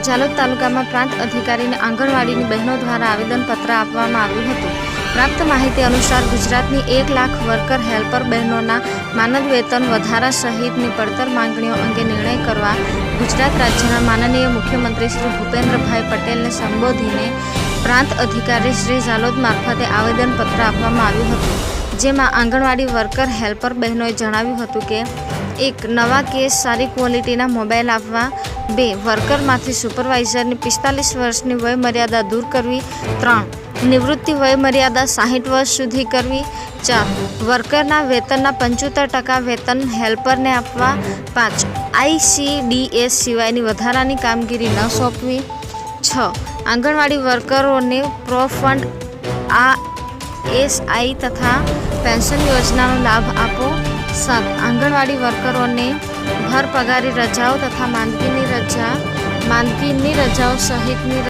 જાલોદ તાલુકામાં પ્રાંત અધિકારીને આંગણવાડીની બહેનો દ્વારા આવેદનપત્ર આપવામાં આવ્યું હતું। પ્રાપ્ત માહિતી અનુસાર ગુજરાતની 1 લાખ વર્કર હેલ્પર બહેનોના માનદ વેતન વધારા સહિતની પડતર માંગણીઓ અંગે નિર્ણય કરવા ગુજરાત રાજ્યના માનનીય મુખ્યમંત્રી શ્રી ભૂપેન્દ્રભાઈ પટેલને સંબોધીને પ્રાંત અધિકારી શ્રી જાલોદ મારફતે આવેદનપત્ર આપવામાં આવ્યું હતું, જેમાં આંગણવાડી વર્કર હેલ્પર બહેનોએ જણાવ્યું હતું કે 1. નવા કેસ સારી ક્વોલિટીના મોબાઈલ આપવા। 2. વર્કરમાંથી સુપરવાઇઝરની 45 વર્ષની વય મર્યાદા દૂર કરવી। 3. નિવૃત્તિ વય મર્યાદા 60 વર્ષ સુધી કરવી। 4. વર્કરના વેતનના 75% વેતન હેલ્પરને આપવા। 5. ICDS સિવાયની વધારાની કામગીરી ન સોંપવી। 6. આંગણવાડી વર્કરોને પ્રોફંડ ASI તથા પેન્શન યોજનાનો લાભ આપો। 7. આંગણવાડી વર્કરોને ભર પગારી રજાઓ તથા માંદગીની રજાઓ સહિતની